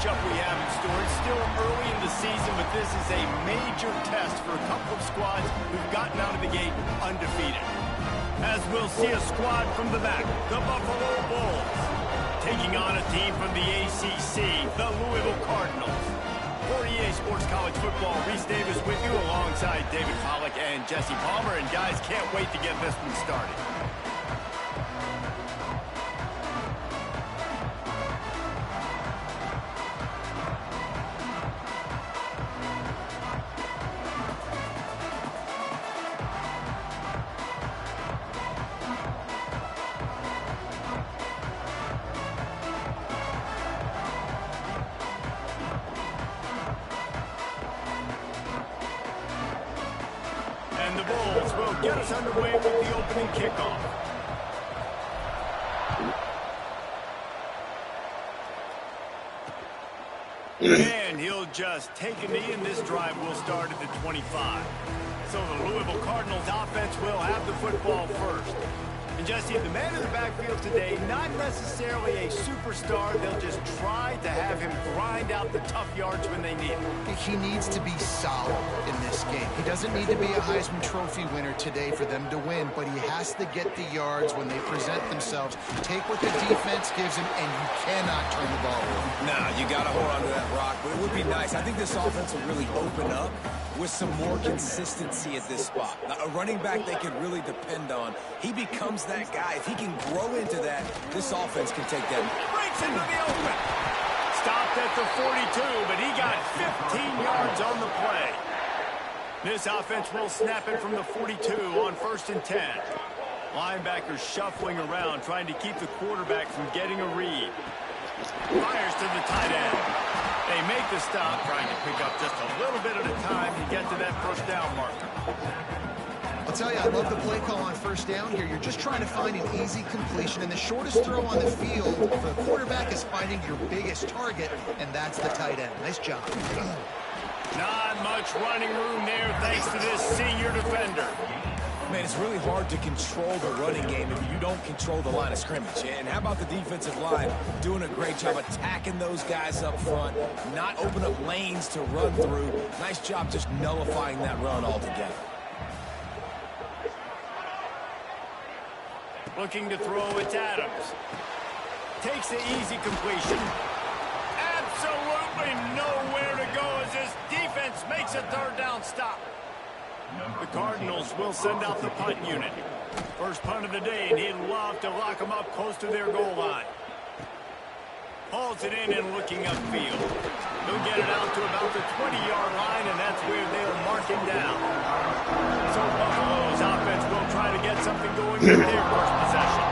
matchup we have in store. It's still early in the season, but this is a major test for a couple of squads who've gotten out of the gate undefeated. As we'll see a squad from the back, the Buffalo Bulls, taking on a team from the ACC, the Louisville Cardinals. For EA Sports College Football, Reese Davis with you alongside David Pollack and Jesse Palmer. And guys, can't wait to get this one started. And the Bulls will get us underway with the opening kickoff. And he'll just take a knee, and this drive will start at the 25. So the Louisville Cardinals offense will have the football first. And Jesse, the man in the backfield today, not necessarily a superstar. They'll just try to have him grind out the tough yards when they need it. He needs to be solid in this game. He doesn't need to be a Heisman Trophy winner today for them to win, but he has to get the yards when they present themselves. Take what the defense gives him, and you cannot turn the ball over. Nah, you got to hold on to that rock, but it would be nice. I think this offense will really open up with some more consistency at this spot. Now, a running back they can really depend on. He becomes that guy. If he can grow into that, this offense can take that. Breaks into the open. Stopped at the 42, but he got 15 yards on the play. This offense will snap it from the 42 on 1st and 10. Linebackers shuffling around, trying to keep the quarterback from getting a read. Fires to the tight end. They make the stop, trying to pick up just a little bit at a time to get to that first down marker. I'll tell you, I love the play call on first down here. You're just trying to find an easy completion, and the shortest throw on the field for the quarterback is finding your biggest target, and that's the tight end. Nice job. Not much running room there thanks to this senior defender. Man, it's really hard to control the running game if you don't control the line of scrimmage. And how about the defensive line doing a great job attacking those guys up front, not open up lanes to run through. Nice job just nullifying that run altogether. Looking to throw, it's Adams. Takes the easy completion. Absolutely nowhere to go as this defense makes a third down stop. The Cardinals will send out the punt unit. First punt of the day, and he'd love to lock them up close to their goal line. Hauls it in and looking upfield. He'll get it out to about the 20-yard line, and that's where they'll mark him down. So Buffalo's offense will try to get something going with their first possession.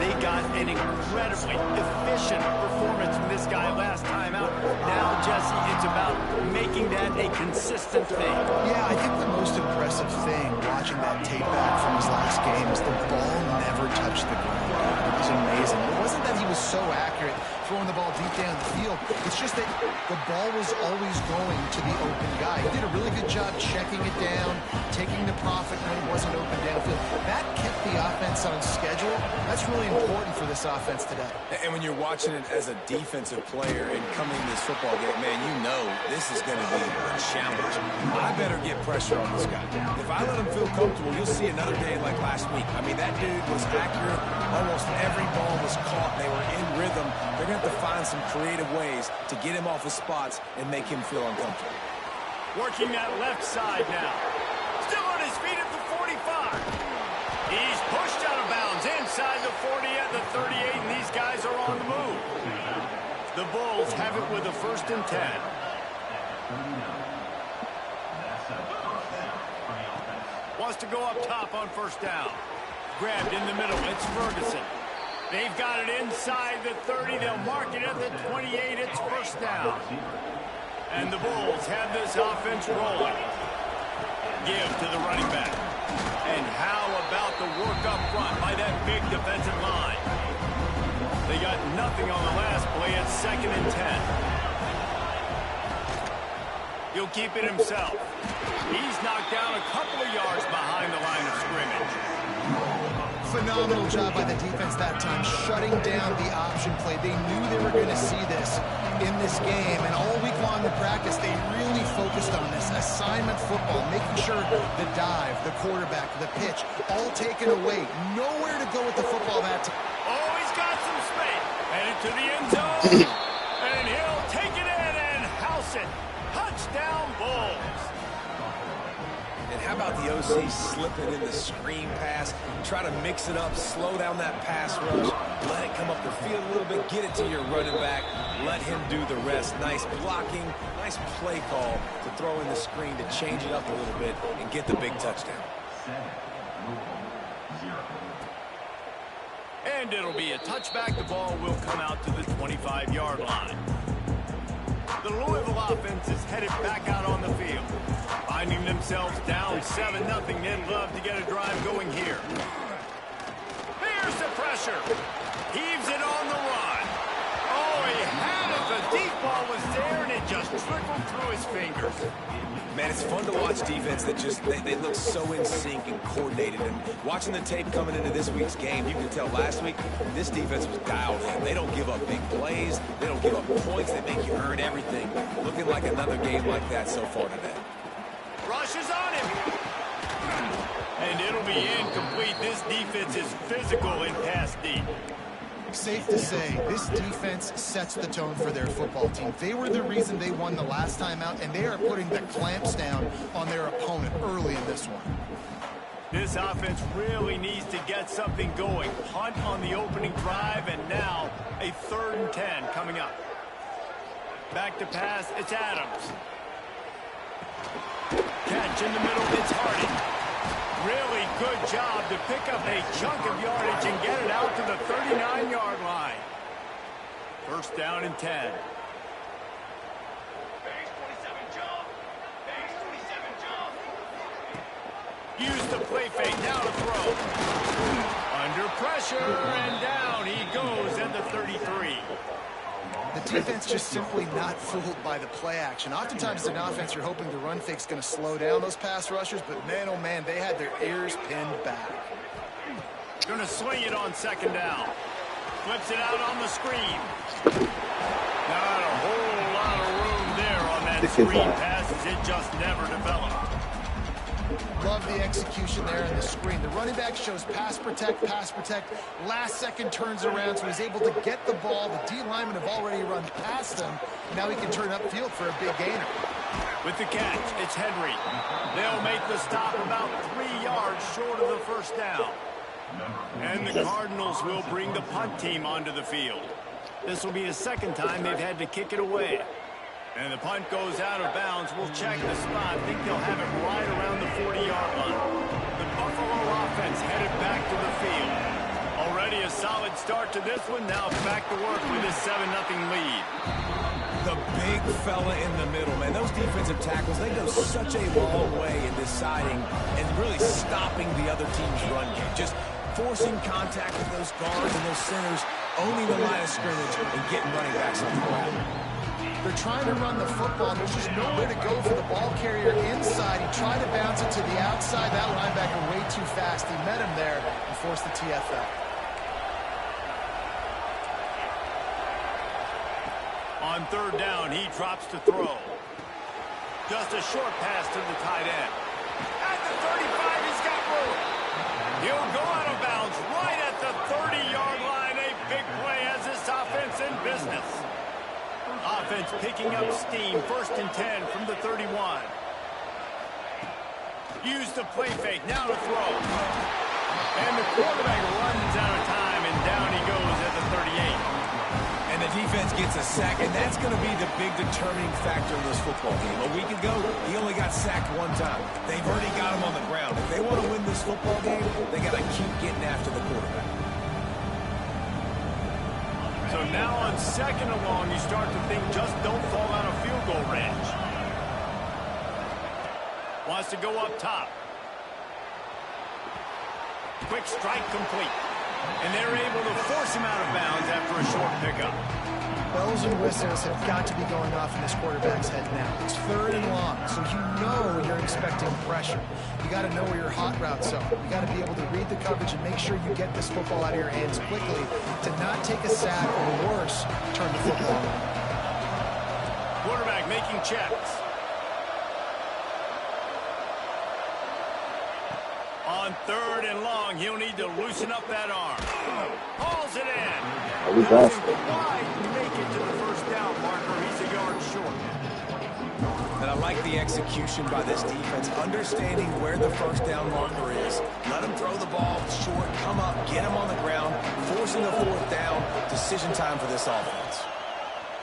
They got an incredibly efficient performance from this guy last time out. Now, Jesse, it's about making that a consistent thing. Yeah, I think the most impressive thing watching that tape back from his last game is the ball never touched the ground. It was amazing. It wasn't that he was so accurate throwing the ball deep down the field. It's just that the ball was always going to the open guy. He did a really good job checking it down, taking the profit when it wasn't open downfield. That kept the offense on schedule. That's really important for this offense today. And when you're watching it as a defensive player and coming to this football game, man, you know this is going to be a challenge. I better get pressure on this guy. If I let him feel comfortable, you'll see another day like last week. I mean, that dude was accurate. Almost every ball was caught. They were in rhythm. They're going to have to find some creative ways to get him off his spots and make him feel uncomfortable. Working that left side now. Still on his feet at the 45. He's pushed out of bounds inside the 40 at the 38, and these guys are on the move. The Bulls have it with a 1st and 10. Wants to go up top on 1st down. Grabbed in the middle. It's Ferguson. They've got it inside the 30. They'll mark it at the 28. It's 1st down. And the Bulls have this offense rolling. Give to the running back. And how about the work up front by that big defensive line? They got nothing on the last play. It's 2nd and 10. He'll keep it himself. He's knocked down a couple of yards behind the line of scrimmage. Phenomenal job by the defense that time, shutting shutting down the option play. They knew they were going to see this in this game, and all week long in practice, they really focused on this assignment football, making sure the dive, the quarterback, the pitch, all taken away. Nowhere to go with the football that time. Oh, he's got some space. Headed to the end zone. And he'll take it in and house it. Touchdown, Bulls. And how about the OC slipping in the screen pass, try to mix it up, slow down that pass rush, let it come up the field a little bit, get it to your running back, let him do the rest. Nice blocking, nice play call to throw in the screen to change it up a little bit and get the big touchdown. And it'll be a touchback. The ball will come out to the 25-yard line. The Louisville offense is headed back out on the field. Finding themselves down 7-0, they'd love to get a drive going here. Here's the pressure. Heaves it on the run. Oh, he had it. The deep ball was there, and it just trickled through his fingers. Man, it's fun to watch defense that just, they look so in sync and coordinated. And watching the tape coming into this week's game, you can tell last week, this defense was dialed in. They don't give up big plays. They don't give up points. They make you earn everything. Looking like another game like that so far today. Rushes on him. And it'll be incomplete. This defense is physical in pass deep. Safe to say, this defense sets the tone for their football team. They were the reason they won the last time out, and they are putting the clamps down on their opponent early in this one. This offense really needs to get something going. Punt on the opening drive, and now a 3rd and 10 coming up. Back to pass, it's Adams. Catch in the middle, it's Harding. Really good job to pick up a chunk of yardage and get it out to the 39-yard line. 1st down and 10. Use the play fake, now to throw. Under pressure, and down he goes at the 33. The defense just simply not fooled by the play action. Oftentimes as an offense, you're hoping the run fake's going to slow down those pass rushers, but man, oh man, they had their ears pinned back. Going to swing it on 2nd down. Flips it out on the screen. Not a whole lot of room there on that screen pass as it just never developed. Love the execution there in the screen. The running back shows pass protect, last second turns around, so he's able to get the ball. The D linemen have already run past him. Now he can turn upfield for a big gainer. With the catch, it's Henry. They'll make the stop about 3 yards short of the 1st down. And the Cardinals will bring the punt team onto the field. This will be the 2nd time they've had to kick it away. And the punt goes out of bounds. We'll check the spot. I think they'll have it right around the 40-yard line. The Buffalo offense headed back to the field. Already a solid start to this one. Now back to work with this 7-0 lead. The big fella in the middle, man. Those defensive tackles, they go such a long way in deciding and really stopping the other team's run game. Just forcing contact with those guards and those centers, owning the line of scrimmage and getting running backs on the ground. They're trying to run the football. There's just nowhere to go for the ball carrier inside. He tried to bounce it to the outside. That linebacker way too fast. He met him there and forced the TFL. On 3rd down, he drops to throw. Just a short pass to the tight end. At the 35, he's got room. He'll go out of bounds right at the 30-yard line. A big play as this offense in business. Offense picking up steam. 1st and 10 from the 31. Use the play fake. Now to throw. And the quarterback runs out of time, and down he goes at the 38. And the defense gets a sack, and that's going to be the big determining factor in this football game. A week ago, he only got sacked 1 time. They've already got him on the ground. If they want to win this football game, they got to keep getting after the quarterback. So now on 2nd and long, you start to think just don't fall out of field goal range. Wants to go up top. Quick strike complete. And they're able to force him out of bounds after a short pickup. Bells and whistles have got to be going off in this quarterback's head now. It's 3rd and long, so you know you're expecting pressure. You got to know where your hot routes are. You got to be able to read the coverage and make sure you get this football out of your hands quickly to not take a sack or worse, turn the football over. Quarterback making checks. On 3rd and long, he'll need to loosen up that arm. Hauls it in. Doesn't quite make it to the first down marker. He's a yard short. And I like the execution by this defense, understanding where the first down marker is. Let him throw the ball short, come up, get him on the ground, forcing a 4th down. Decision time for this offense.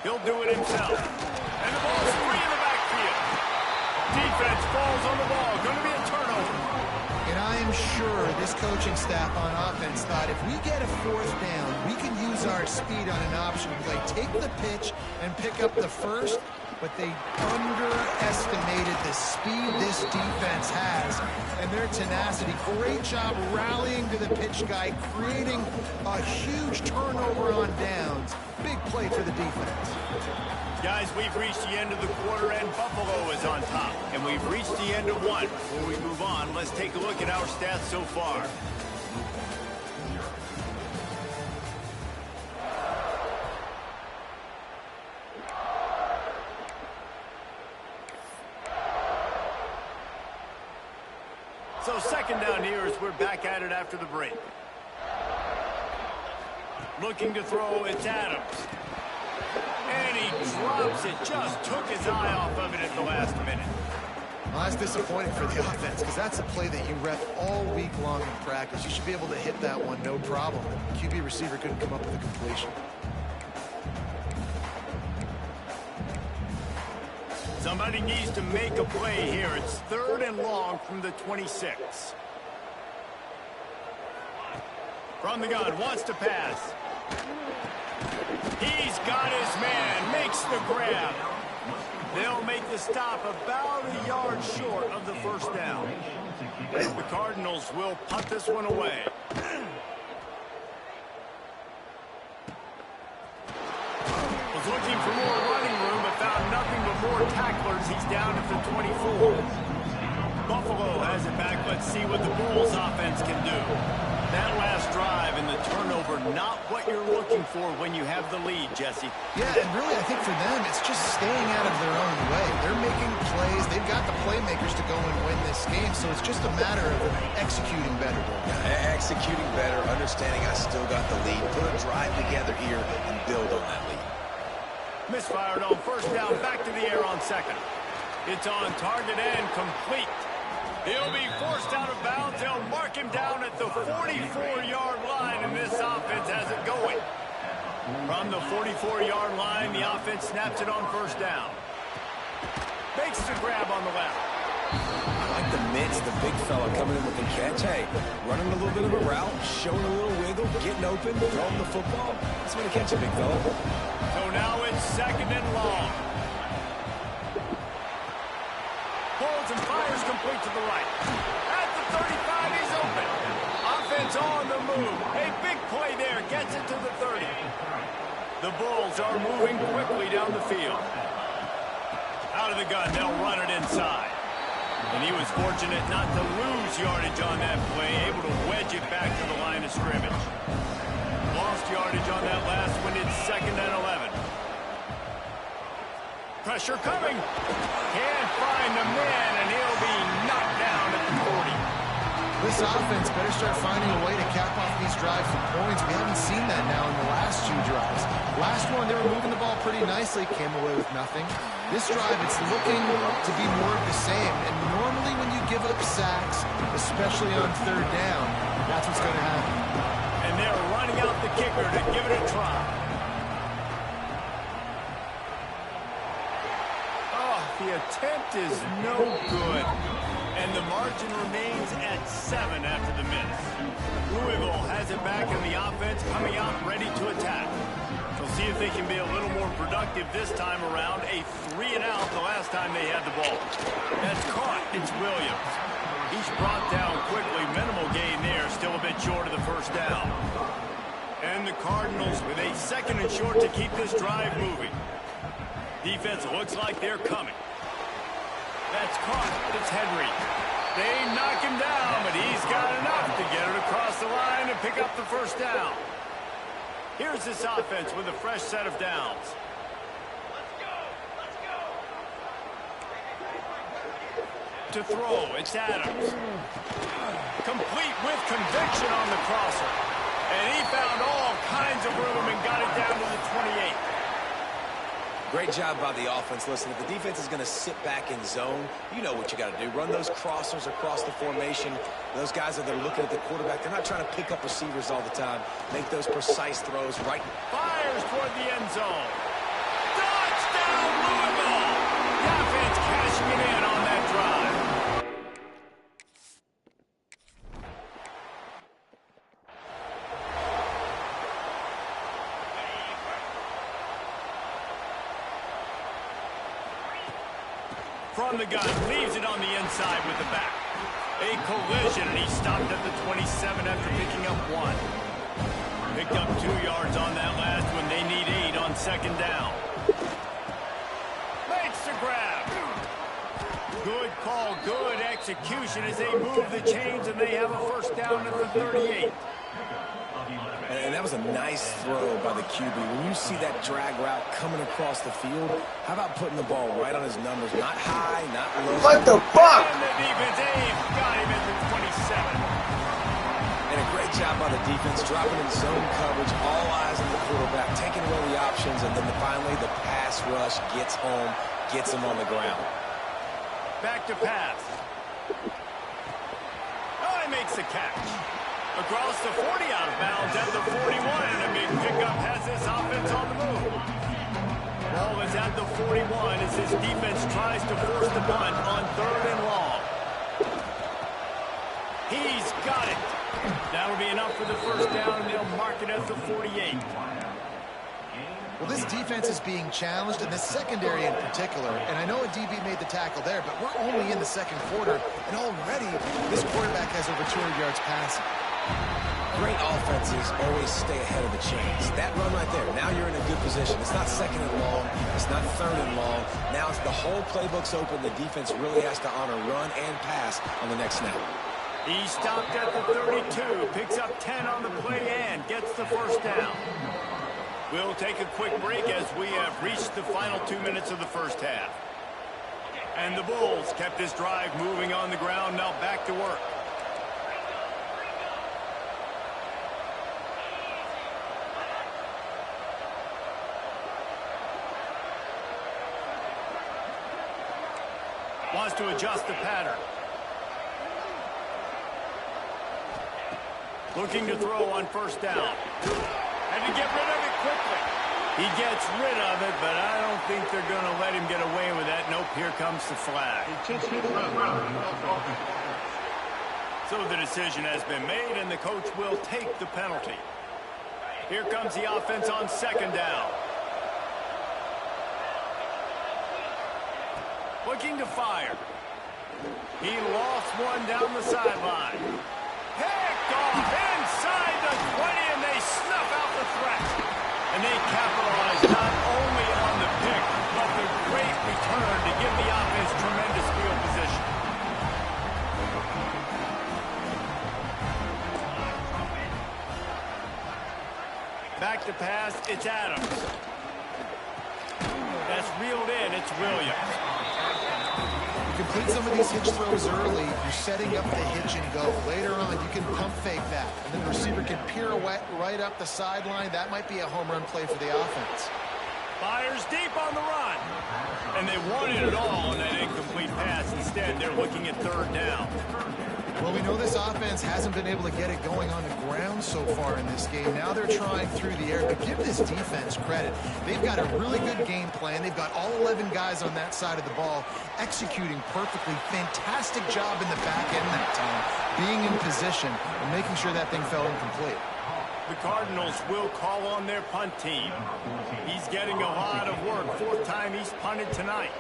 He'll do it himself. And the ball's free in the backfield. Defense falls on the ball. Going to be a turnover. And I am sure this coaching staff on offense thought if we get a 4th down, we can use our speed on an option play, take the pitch and pick up the first, but they underestimated the speed this defense has and their tenacity. Great job rallying to the pitch guy, creating a huge turnover on downs. Big play for the defense. Guys, we've reached the end of the quarter, and Buffalo is on top. And we've reached the end of one. Before we move on, let's take a look at our stats so far. So 2nd down here as we're back at it after the break. Looking to throw, it's Adams. And he drops it. Just took his eye off of it at the last minute. Well, that's disappointing for the offense because that's a play that you rep all week long in practice. You should be able to hit that one, no problem. The QB receiver couldn't come up with a completion. Somebody needs to make a play here. It's 3rd and long from the 26. From the gun, wants to pass. He's got his man, makes the grab. They'll make the stop about a yard short of the first down. The Cardinals will punt this one away. Was looking for more running room, but found nothing but more tacklers. He's down at the 24. Buffalo has it back. Let's see what the Bulls offense can do. That last drive and the turnover, not what you're looking for when you have the lead, Jesse. Yeah, and really I think for them it's just staying out of their own way. They're making plays. They've got the playmakers to go and win this game, so it's just a matter of executing better. Executing better, understanding I still got the lead. Put a drive together here and build on that lead. Misfired on 1st down, back to the air on 2nd. It's on target and complete. He'll be forced out of bounds. They'll mark him down at the 44-yard line, and this offense has it going. From the 44-yard line, the offense snaps it on 1st down. Makes the grab on the left. I like the mitts, the big fella coming in with the catch. Hey, running a little bit of a route, showing a little wiggle, getting open, throwing the football. That's going to catch a big fella. So now it's 2nd and long. Holds and fires complete to the right. At the 35, he's open. Offense on the move. A big play there. Gets it to the 30. The Bulls are moving quickly down the field. Out of the gun, they'll run it inside. And he was fortunate not to lose yardage on that play, able to wedge it back to the line of scrimmage. Lost yardage on that last one. It's 2nd and 11. Pressure coming. Can't find the man, and he'll be knocked down at the 40. This offense better start finding a way to cap off these drives with points. We haven't seen that now in the last 2 drives. Last one, they were moving the ball pretty nicely, came away with nothing. This drive, it's looking to be more of the same. And normally when you give up sacks, especially on 3rd down, that's what's going to happen. And they're running out the kicker to give it a try. The attempt is no good, and the margin remains at 7 after the miss. Louisville has it back in the offense, coming out ready to attack. We'll see if they can be a little more productive this time around. A 3-and-out the last time they had the ball. That's caught. It's Williams. He's brought down quickly. Minimal gain there, still a bit short of the first down. And the Cardinals with a 2nd and short to keep this drive moving. Defense looks like they're coming. That's caught. It's Henry. They knock him down, but he's got enough to get it across the line and pick up the first down. Here's this offense with a fresh set of downs. To throw, it's Adams. Complete with conviction on the crosser. And he found all kinds of room and got it down to the 28. Great job by the offense. Listen, if the defense is going to sit back in zone, you know what you got to do. Run those crossers across the formation. Those guys that are looking at the quarterback, they're not trying to pick up receivers all the time. Make those precise throws right. Fires toward the end zone. Touchdown, Louisville! The offense cashing it in on that drive. From the gun, leaves it on the inside with the back. A collision, and he stopped at the 27 after picking up 1. Picked up 2 yards on that last one. They need 8 on 2nd down. Makes the grab. Good call, good execution as they move the chains, and they have a first down at the 38. And that was a nice throw by the QB. When you see that drag route coming across the field, how about putting the ball right on his numbers? Not high, not low. What the fuck? And the defense, got him at the 27. And a great job by the defense, dropping in zone coverage, all eyes on the quarterback, taking away the options, and then finally the pass rush gets home, gets him on the ground. Back to pass. Oh, he makes the catch. Across the 40, out of bounds at the 41, and a big pickup has this offense on the move. Ball is at the 41 as his defense tries to force the punt on 3rd and long. He's got it. That'll be enough for the first down, and they'll mark it at the 48. Well, this defense is being challenged, and this secondary in particular, and I know a DB made the tackle there, but we're only in the 2nd quarter, and already this quarterback has over 200 yards passing. Great offenses always stay ahead of the chains. That run right there, now you're in a good position. It's not 2nd and long. It's not 3rd and long. Now it's the whole playbook's open. The defense really has to honor run and pass on the next snap. He stopped at the 32, picks up 10 on the play and gets the first down. We'll take a quick break as we have reached the final 2 minutes of the first half. And the Bulls kept this drive moving on the ground, now back to work. Wants to adjust the pattern. Looking to throw on first down. And to get rid of it quickly. He gets rid of it, but I don't think they're going to let him get away with that. Nope, here comes the flag. So the decision has been made, and the coach will take the penalty. Here comes the offense on 2nd down. Looking to fire. He lost one down the sideline. Picked off inside the 20, and they snuff out the threat. And they capitalize not only on the pick, but the great return to give the offense tremendous field position. Back to pass, it's Adams. That's reeled in, it's Williams. Complete some of these hitch throws early, you're setting up the hitch and go. Later on, you can pump fake that, and then the receiver can pirouette right up the sideline. That might be a home run play for the offense. Fires deep on the run. And they wanted it all on that incomplete pass. Instead, they're looking at 3rd down. Well, we know this offense hasn't been able to get it going on the ground so far in this game. Now they're trying through the air, but give this defense credit. They've got a really good game plan. They've got all 11 guys on that side of the ball executing perfectly. Fantastic job in the back end that time, being in position and making sure that thing fell incomplete. The Cardinals will call on their punt team. He's getting a lot of work. 4th time he's punted tonight.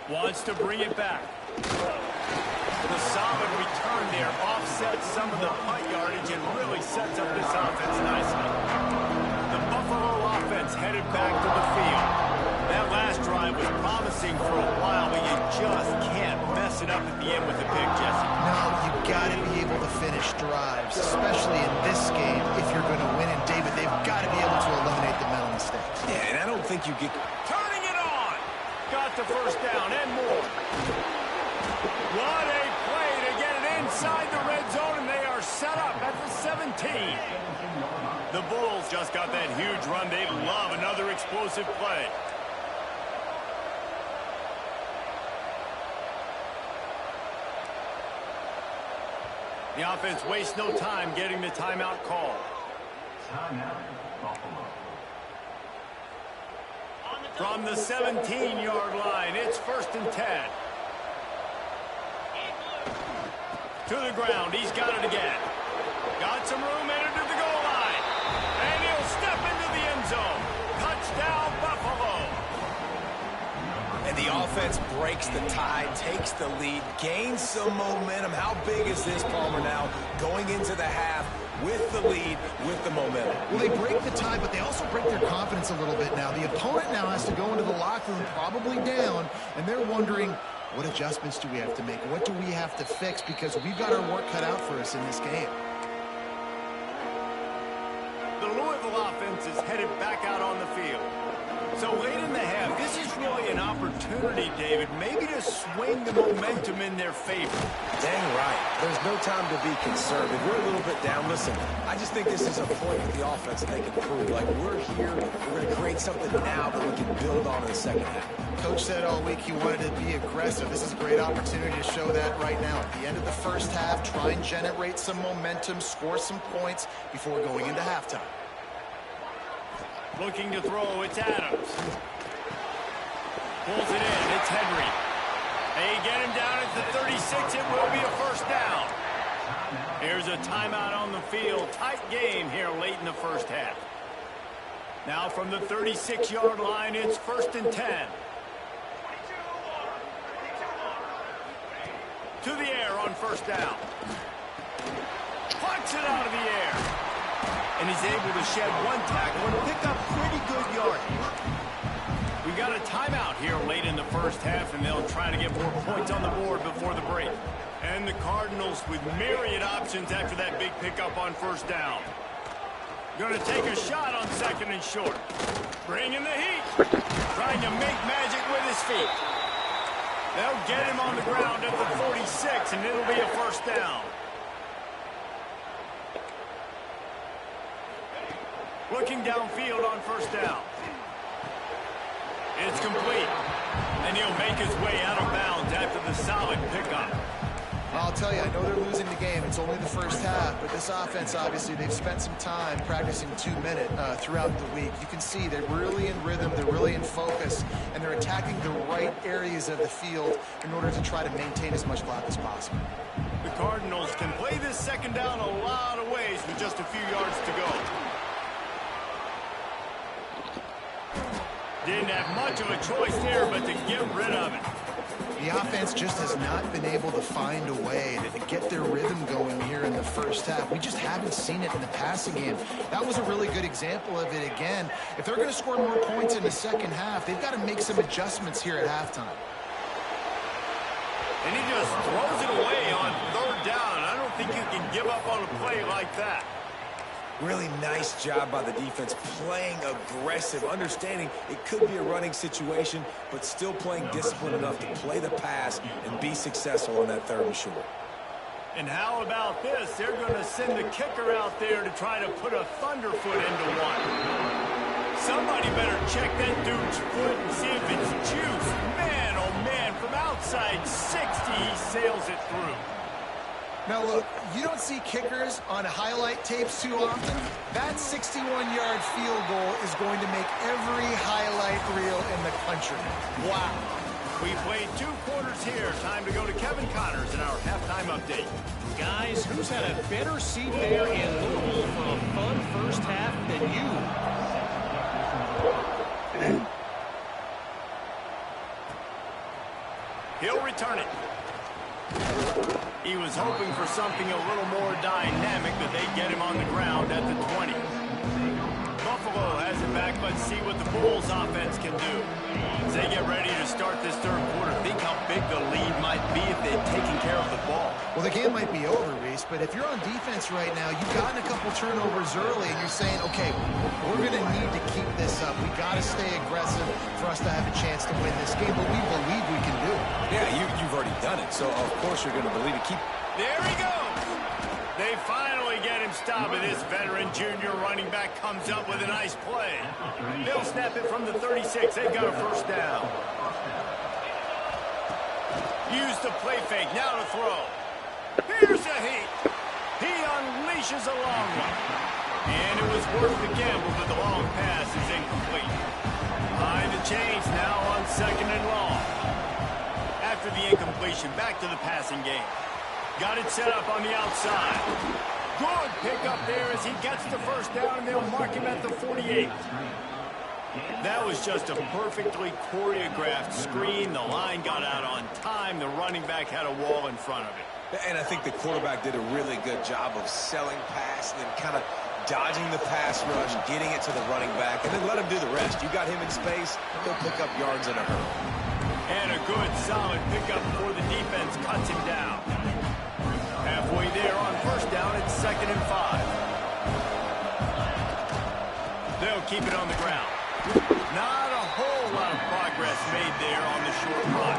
Wants to bring it back. The solid return there offsets some of the punt yardage and really sets up this offense nicely. The Buffalo offense headed back to the field. That last drive was promising for a while, but you just can't mess it up at the end with a pick, Jesse. No, you got to be able to finish drives, especially in this game if you're going to win. And David, they've got to be able to eliminate the mental mistakes. Yeah, and I don't think you get... Turning it on! Got the first down and more. What a play to get it inside the red zone, and they are set up at the 17. The Bulls just got that huge run. They love another explosive play. The offense wastes no time getting the timeout call. From the 17-yard line, it's 1st and 10. To the ground, he's got it again. Got some room, entered to the goal line. And he'll step into the end zone. Touchdown, Buffalo. And the offense breaks the tie, takes the lead, gains some momentum. How big is this, Palmer, now going into the half with the lead, with the momentum? Well, they break the tie, but they also break their confidence a little bit now. The opponent now has to go into the locker room probably down, and they're wondering, what adjustments do we have to make? What do we have to fix? Because we've got our work cut out for us in this game. The Louisville offense is headed back out on the field. So late in the half, this is really an opportunity, David, maybe to swing the momentum in their favor. Dang right. There's no time to be concerned. If we're a little bit down, listen, I just think this is a point with the offense that they can prove. Like, we're here, we're going to create something now that we can build on in the second half. Coach said all week he wanted to be aggressive. This is a great opportunity to show that right now. At the end of the first half, try and generate some momentum, score some points before going into halftime. Looking to throw, it's Adams. Pulls it in, it's Henry. They get him down at the 36, it will be a first down. Here's a timeout on the field. Tight game here late in the first half. Now from the 36-yard line, it's 1st and 10. To the air on first down. Plucks it out of the air. And he's able to shed one tackle and pick up pretty good yardage. We got a timeout here late in the first half, and they'll try to get more points on the board before the break. And the Cardinals with myriad options after that big pickup on first down. Going to take a shot on 2nd and short. Bringing the heat. Trying to make magic with his feet. They'll get him on the ground at the 46, and it'll be a first down. Looking downfield on first down. It's complete. And he'll make his way out of bounds after the solid pickup. I'll tell you, I know they're losing the game. It's only the first half, but this offense, obviously, they've spent some time practicing 2-minute throughout the week. You can see they're really in rhythm, they're really in focus, and they're attacking the right areas of the field in order to try to maintain as much clock as possible. The Cardinals can play this second down a lot of ways with just a few yards to go. Didn't have much of a choice there, but to get rid of it. The offense just has not been able to find a way to get their rhythm going here in the first half. We just haven't seen it in the passing game. That was a really good example of it again. If they're going to score more points in the second half, they've got to make some adjustments here at halftime. And he just throws it away on 3rd down. I don't think you can give up on a play like that. Really nice job by the defense, playing aggressive, understanding it could be a running situation, but still playing disciplined enough to play the pass and be successful on that 3rd and short. And how about this? They're going to send the kicker out there to try to put a thunderfoot into one. Somebody better check that dude's foot and see if it's juice. Man, oh man, from outside 60, he sails it through. Now look, you don't see kickers on highlight tapes too often. That 61-yard field goal is going to make every highlight reel in the country. Wow. We played 2 quarters here. Time to go to Kevin Connors in our halftime update. Guys, who's had a better seat there in Louisville for a fun first half than you? He'll return it. He was hoping for something a little more dynamic, that they'd get him on the ground at the 20. Buffalo has it back. Let's see what the Bulls offense can do as they get ready to start this third quarter. Think how big the lead might be if they'd taken care of the ball. Well, the game might be over, Reese, but if you're on defense right now, you've gotten a couple turnovers early, and you're saying, okay, we're going to need to keep this up. We got to stay aggressive for us to have a chance to win this game, but we believe we can do it. Yeah, you've already done it, so of course you're going to believe it. There he goes. They finally get him stopped, and this veteran junior running back comes up with a nice play. They'll snap it from the 36. They've got a first down. Use the play fake. Now to throw. Here's a heat. He unleashes a long one. And it was worth the gamble, but the long pass is incomplete. Behind the chains now on 2nd and long. After the incompletion, back to the passing game. Got it set up on the outside. Good pickup there as he gets the first down, and they'll mark him at the 48. That was just a perfectly choreographed screen. The line got out on time. The running back had a wall in front of it. And I think the quarterback did a really good job of selling pass and then kind of dodging the pass rush, getting it to the running back, and then let him do the rest. You got him in space, he'll pick up yards in a hurry. And a good, solid pickup before the defense cuts him down. Halfway there on first down, it's 2nd and 5. They'll keep it on the ground. Not a whole lot of progress made there on the short run.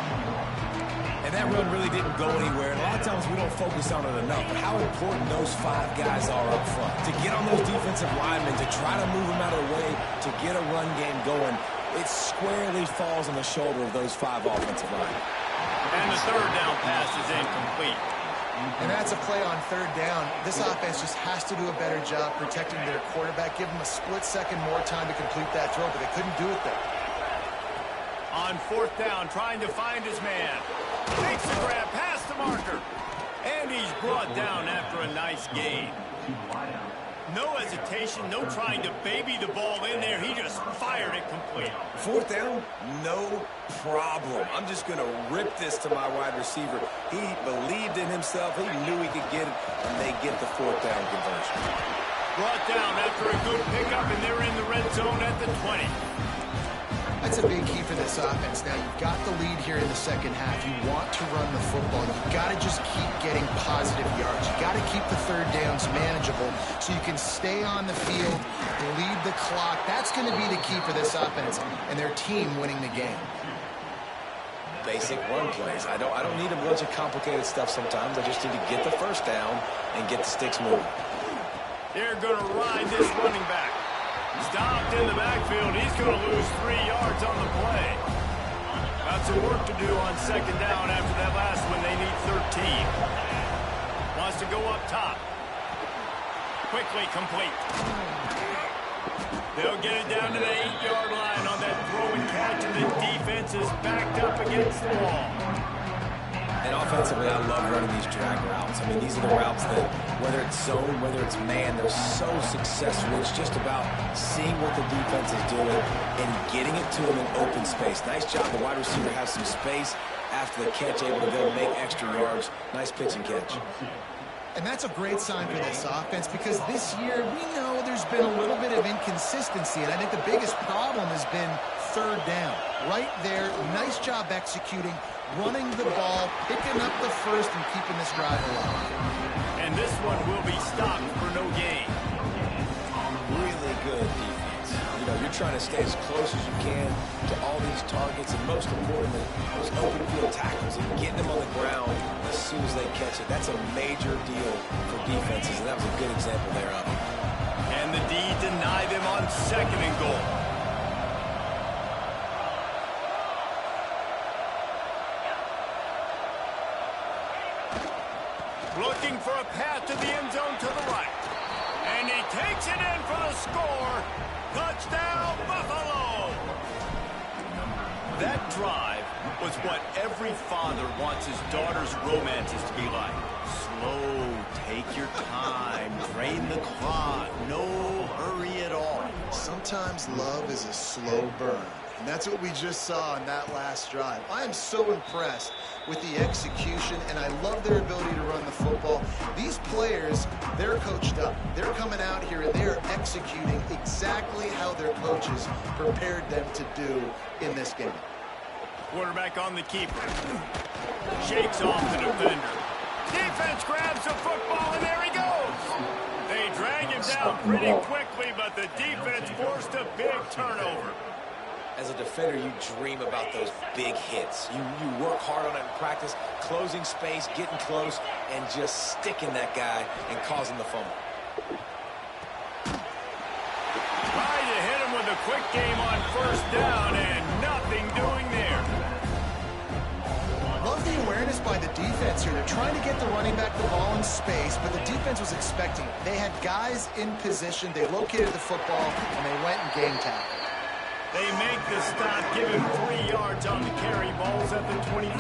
And that run really didn't go anywhere. And a lot of times we don't focus on it enough. But how important those 5 guys are up front. To get on those defensive linemen, to try to move them out of the way, to get a run game going, it squarely falls on the shoulder of those 5 offensive linemen. And the third down pass is incomplete. And that's a play on third down. This offense just has to do a better job protecting their quarterback. Give him a split second more time to complete that throw, but they couldn't do it there. On 4th down, trying to find his man. Takes the grab past the marker. And he's brought down after a nice gain. No hesitation, no trying to baby the ball in there. He just fired it complete. 4th down, no problem. I'm just going to rip this to my wide receiver. He believed in himself. He knew he could get it, and they get the 4th down conversion. Brought down after a good pickup, and they're in the red zone at the 20. That's a big key for this offense. Now, you've got the lead here in the second half. You want to run the football. You've got to just keep getting positive yards. You've got to keep the third downs manageable so you can stay on the field, bleed the clock. That's going to be the key for this offense and their team winning the game. Basic run plays. I don't need a bunch of complicated stuff sometimes. I just need to get the first down and get the sticks moving. They're going to ride this running back. Stopped in the backfield. He's going to lose 3 yards on the play. Got some work to do on 2nd down after that last one. They need 13. Wants to go up top. Quickly complete. They'll get it down to the 8-yard line on that throw and catch, and the defense is backed up against the wall. And offensively, I love running these drag routes. I mean, these are the routes that, whether it's zone, whether it's man, they're so successful. It's just about seeing what the defense is doing and getting it to them in open space. Nice job. The wide receiver has some space after the catch, able to go make extra yards. Nice pitch and catch. And that's a great sign for this offense because this year we know there's been a little bit of inconsistency, and I think the biggest problem has been third down. Right there, nice job executing, running the ball, picking up the first, and keeping this drive alive. And this one will be stopped for no gain. Really good defense. You know, you're trying to stay as close as you can to all these targets, and most importantly, those open field tackles and getting them on the ground as soon as they catch it. That's a major deal for defenses, and that was a good example there of it. And the D deny them on 2nd and goal. Looking for a path to the end zone to the right. And he takes it in for the score. Touchdown, Buffalo! That drive was what every father wants his daughter's romances to be like. Slow, take your time, drain the clock, no hurry at all. Sometimes love is a slow burn. And that's what we just saw on that last drive. I am so impressed with the execution, and I love their ability to run the football. These players, they're coached up. They're coming out here, and they're executing exactly how their coaches prepared them to do in this game. Quarterback on the keeper. Shakes off the defender. Defense grabs the football, and there he goes. They drag him down pretty quickly, but the defense forced a big turnover. As a defender, you dream about those big hits. You work hard on it in practice, closing space, getting close, and just sticking that guy and causing the fumble. Trying to hit him with a quick game on first down, and nothing doing there. Love the awareness by the defense here. They're trying to get the running back the ball in space, but the defense was expecting it. They had guys in position. They located the football, and they went and game tackled. They make the stop, give him 3 yards on the carry. Ball's at the 24.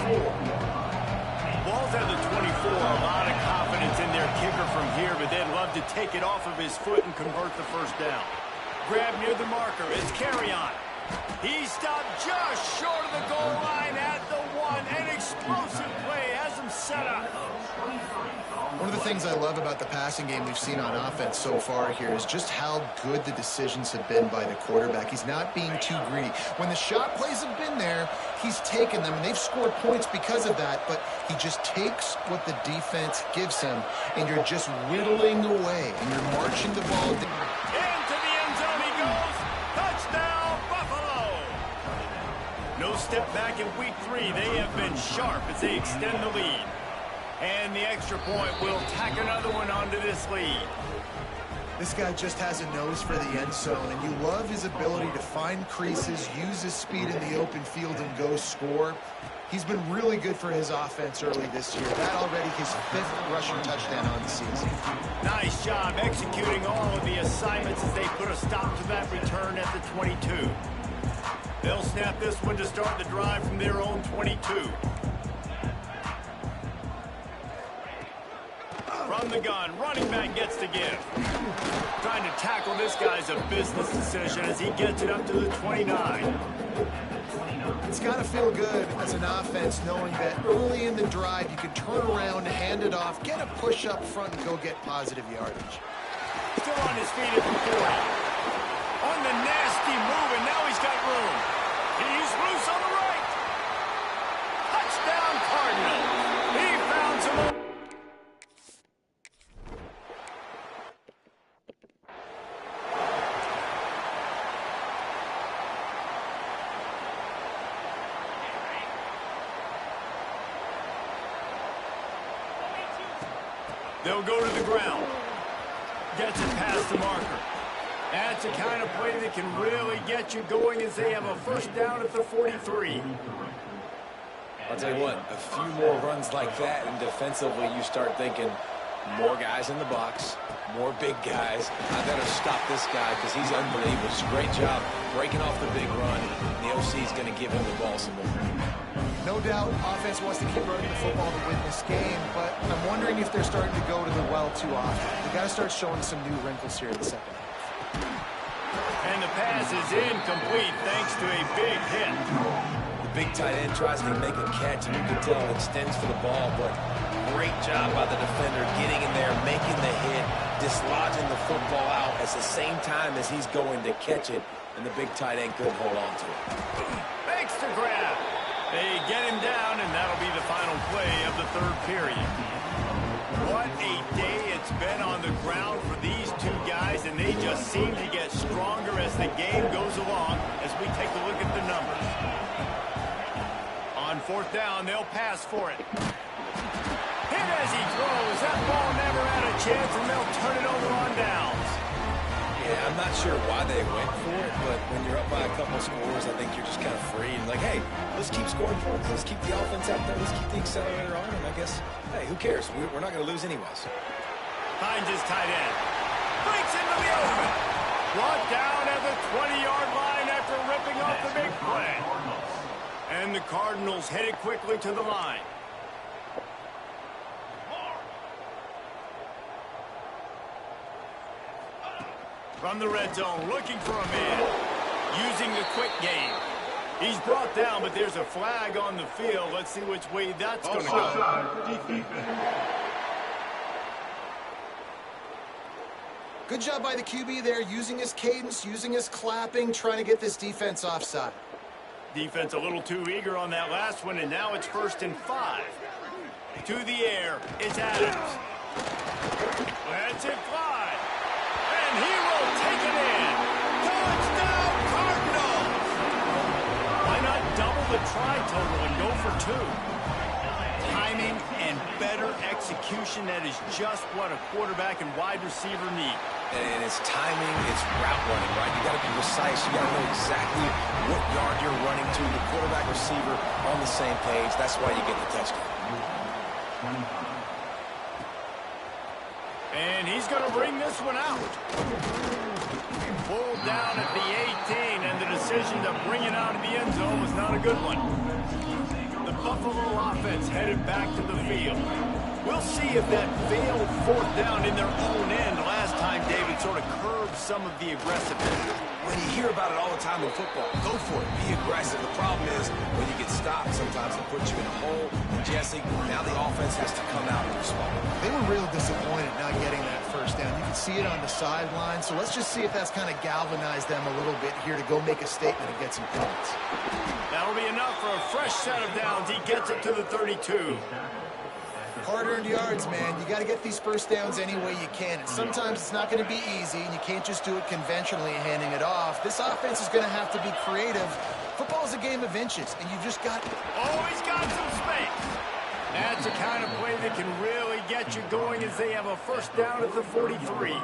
Ball's at the 24. A lot of confidence in their kicker from here, but they'd love to take it off of his foot and convert the first down. Grab near the marker. It's Carrion. He stopped just short of the goal line at the 1. An explosive play has him set up. One of the things I love about the passing game we've seen on offense so far here is just how good the decisions have been by the quarterback. He's not being too greedy. When the shot plays have been there, he's taken them, and they've scored points because of that, but he just takes what the defense gives him, and you're just whittling away, and you're marching the ball down. Into the end zone he goes. Touchdown, Buffalo. No step back in week 3. They have been sharp as they extend the lead. And the extra point will tack another one onto this lead. This guy just has a nose for the end zone, and you love his ability to find creases, use his speed in the open field, and go score. He's been really good for his offense early this year. That already his 5th rushing touchdown on the season. Nice job executing all of the assignments as they put a stop to that return at the 22. They'll snap this one to start the drive from their own 22. From the gun, running back gets to give. Trying to tackle this guy's a business decision as he gets it up to the 29. It's got to feel good as an offense knowing that early in the drive you can turn around, hand it off, get a push up front, and go get positive yardage. Still on his feet at the 40. On the nasty move, and now he's got room. He's loose on the right. Touchdown, Cardinal. He found some... They'll go to the ground. Gets it past the marker. That's the kind of play that can really get you going as they have a first down at the 43. I'll tell you what, a few more runs like that, and defensively you start thinking more guys in the box, more big guys. I better stop this guy because he's unbelievable. It's a great job breaking off the big run. And the OC is going to give him the ball some more. No doubt offense wants to keep running the football to win this game, but I'm wondering if they're starting to go to the well too often. They've got to start showing some new wrinkles here in the second half. And the pass is incomplete thanks to a big hit. The big tight end tries to make a catch, and you can tell it extends for the ball, but great job by the defender getting in there, making the hit, dislodging the football out at the same time as he's going to catch it, and the big tight end couldn't hold on to it. Thanks to grab. They get him down, and that'll be the final play of the 3rd period. What a day it's been on the ground for these two guys, and they just seem to get stronger as the game goes along as we take a look at the numbers. On 4th down, they'll pass for it. Hit as he throws. That ball never had a chance, and they'll turn it over on downs. Yeah, I'm not sure why they went for it, but when you're up by a couple scores, I think you're just kind of free and like, hey, let's keep scoring points. Let's keep the offense out there. Let's keep the accelerator on. And I guess, hey, who cares? We're not going to lose anyways. Finds his tight end. Breaks into the open. Brought down at the 20-yard line after ripping off the big play. And the Cardinals headed quickly to the line. From the red zone, looking for a man. Using the quick game. He's brought down, but there's a flag on the field. Let's see which way that's going to go. Good job by the QB there, using his cadence, using his clapping, trying to get this defense offside. Defense a little too eager on that last one, and now it's 1st and 5. To the air, it's Adams. Lets it fly. And he will take it in. Touchdown, Cardinals! Why not double the try total and go for 2? Timing and better execution, that is just what a quarterback and wide receiver need. And it's timing, it's route running, right? You got to be precise. You got to know exactly what yard you're running to. The quarterback, receiver on the same page. That's why you get the touchdown. And he's going to bring this one out. Pulled down at the 18, and the decision to bring it out of the end zone was not a good one. The Buffalo offense headed back to the field. We'll see if that failed 4th down in their own end last time, David, sort of curbed some of the aggressiveness. When you hear about it all the time in football, go for it. Be aggressive. The problem is when you get stopped, sometimes it puts you in a hole. And Jesse, now the offense has to come out and respond. They were real disappointed not getting that 1st down. You can see it on the sideline. So let's just see if that's kind of galvanized them a little bit here to go make a statement and get some points. That'll be enough for a fresh set of downs. He gets it to the 32. Hard-earned yards, man. You got to get these 1st downs any way you can. And sometimes it's not going to be easy, and you can't just do it conventionally and handing it off. This offense is going to have to be creative. Football is a game of inches, and you've just got... Oh, he's got some space. That's the kind of play that can really get you going as they have a 1st down at the 43.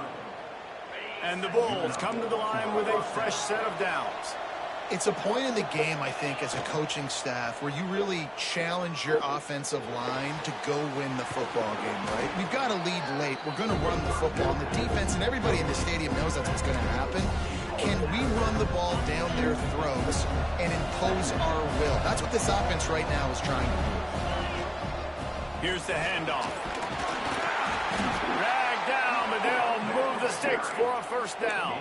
And the Bulls come to the line with a fresh set of downs. It's a point in the game, I think, as a coaching staff where you really challenge your offensive line to go win the football game, right? We've got to lead late. We're going to run the football. And the defense and everybody in the stadium knows that's what's going to happen. Can we run the ball down their throats and impose our will? That's what this offense right now is trying to do. Here's the handoff. Dragged down, but they'll move the sticks for a 1st down.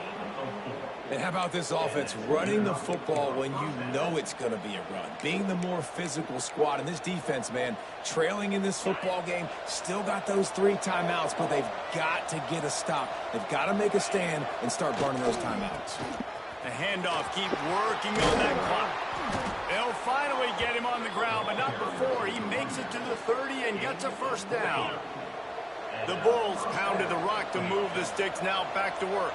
And how about this offense running the football when you know it's going to be a run? Being the more physical squad. And this defense, man, trailing in this football game, still got those 3 timeouts, but they've got to get a stop. They've got to make a stand and start burning those timeouts. The handoff, keep working on that clock. They'll finally get him on the ground, but not before. He makes it to the 30 and gets a 1st down. The Bulls pounded the rock to move the sticks, now back to work.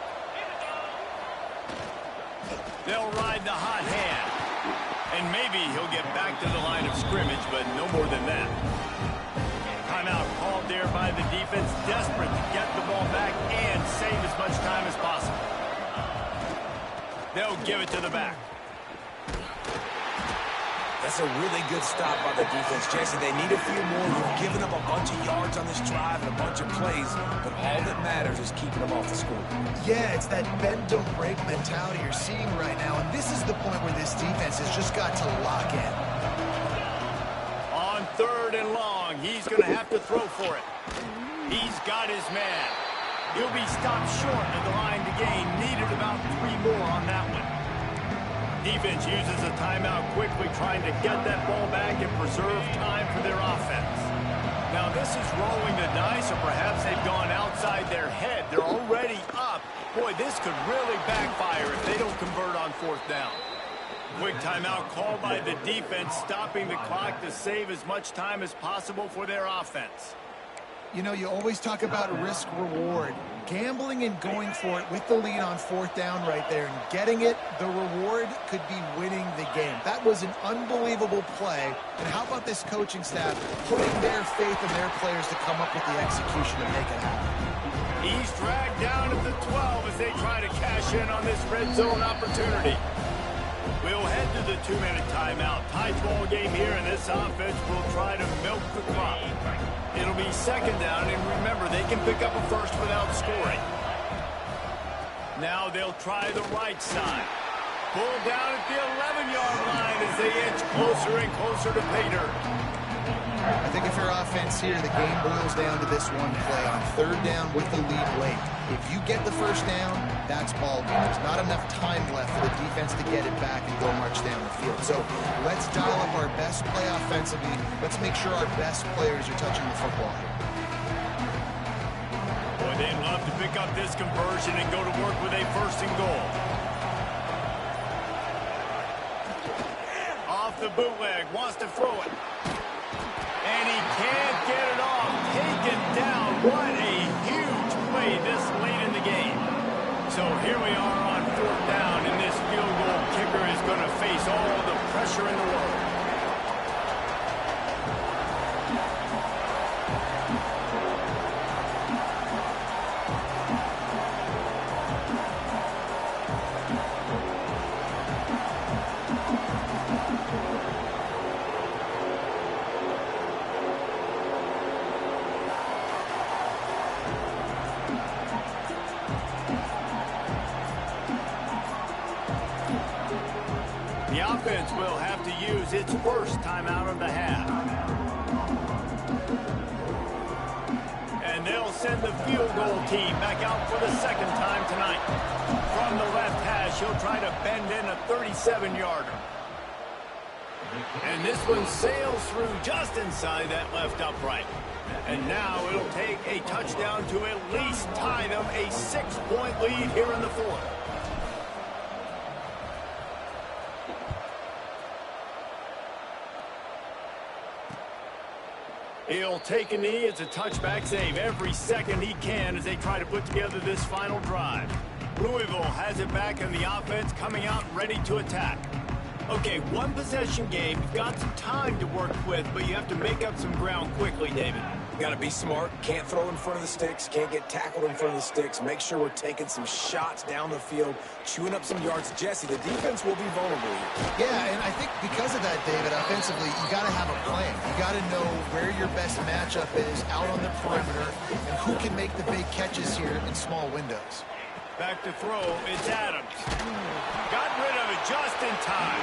They'll ride the hot hand. And maybe he'll get back to the line of scrimmage, but no more than that. Timeout called there by the defense, desperate to get the ball back and save as much time as possible. They'll give it to the back. That's a really good stop by the defense, Jesse. They need a few more. You've given them a bunch of yards on this drive and a bunch of plays, but all that matters is keeping them off the score. Yeah, it's that bend, don't break mentality you're seeing right now, and this is the point where this defense has just got to lock in. On 3rd and long, he's going to have to throw for it. He's got his man. He'll be stopped short of the line to gain. Needed about 3 more on that one. Defense uses a timeout quickly, trying to get that ball back and preserve time for their offense. Now, this is rolling the dice, or perhaps they've gone outside their head. They're already up. Boy, this could really backfire if they don't convert on 4th down. Quick timeout called by the defense, stopping the clock to save as much time as possible for their offense. You know, you always talk about risk-reward. Gambling and going for it with the lead on 4th down right there and getting it, the reward could be winning the game. That was an unbelievable play. And how about this coaching staff putting their faith in their players to come up with the execution to make it happen? He's dragged down at the 12 as they try to cash in on this red zone opportunity. We'll head to the 2-minute timeout. Tied ball game here, and this offense will try to milk the clock. It'll be 2nd down, and remember, they can pick up a 1st without scoring. Now they'll try the right side. Pulled down at the 11-yard line as they inch closer and closer to pay dirt. I think if you're offense here, the game boils down to this one play on third down with the lead late. If you get the first down, that's ball game. There's not enough time left for the defense to get it back and go march down the field. So let's dial up our best play offensively. Let's make sure our best players are touching the football here. Boy, they'd love to pick up this conversion and go to work with a first and goal. Off the bootleg, wants to throw it. And he can't get it off. Taken down. What a huge play this late in the game. So here we are on fourth down, and this field goal kicker is going to face all the pressure in the world. The offense will have to use its first timeout of the half. And they'll send the field goal team back out for the second time tonight. From the left hash, he'll try to bend in a 37-yarder. And this one sails through just inside that left upright. And now it'll take a touchdown to at least tie them a 6-point lead here in the fourth. He'll take a knee. It's a touchback save every second he can as they try to put together this final drive. Louisville has it back, and the offense coming out ready to attack. Okay, one possession game. You've got some time to work with, but you have to make up some ground quickly, David. Got to be smart. Can't throw in front of the sticks. Can't get tackled in front of the sticks. Make sure we're taking some shots down the field, chewing up some yards. Jesse, the defense will be vulnerable here. Yeah, and I think because of that, David, offensively, you got to have a plan. You got to know where your best matchup is out on the perimeter and who can make the big catches here in small windows. Back to throw, it's Adams. Got rid of it just in time.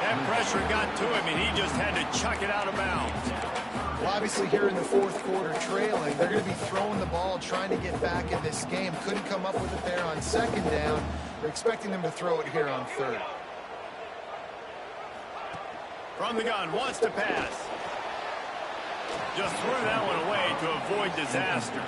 That pressure got to him, and he just had to chuck it out of bounds. Well, obviously here in the fourth quarter trailing, they're going to be throwing the ball, trying to get back in this game. Couldn't come up with it there on second down. We're expecting them to throw it here on third. From the gun, wants to pass. Just threw that one away to avoid disaster.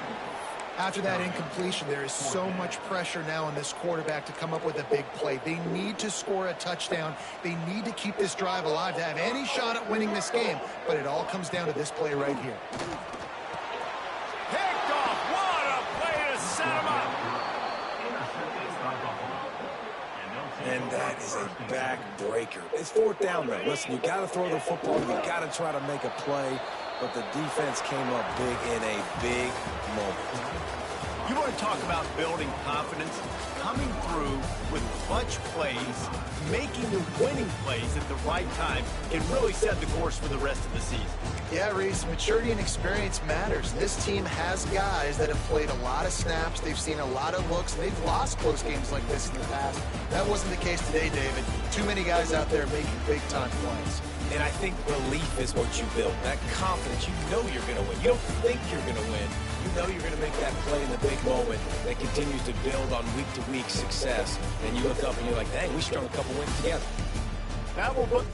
After that incompletion, there is so much pressure now on this quarterback to come up with a big play. They need to score a touchdown. They need to keep this drive alive to have any shot at winning this game. But it all comes down to this play right here. Picked off. What a play to set him up. And that is a backbreaker. It's fourth down, though. Listen, you got to throw the football. You got to try to make a play. But the defense came up big in a big moment. You want to talk about building confidence? Coming through with clutch plays, making the winning plays at the right time can really set the course for the rest of the season. Yeah, Reese, maturity and experience matters. This team has guys that have played a lot of snaps. They've seen a lot of looks. They've lost close games like this in the past. That wasn't the case today, David. Too many guys out there making big-time plays. And I think belief is what you build. That confidence, you know you're going to win. You don't think you're going to win. You know you're going to make that play in the big moment that continues to build on week-to-week success. And you look up and you're like, dang, we strung a couple wins together. That will put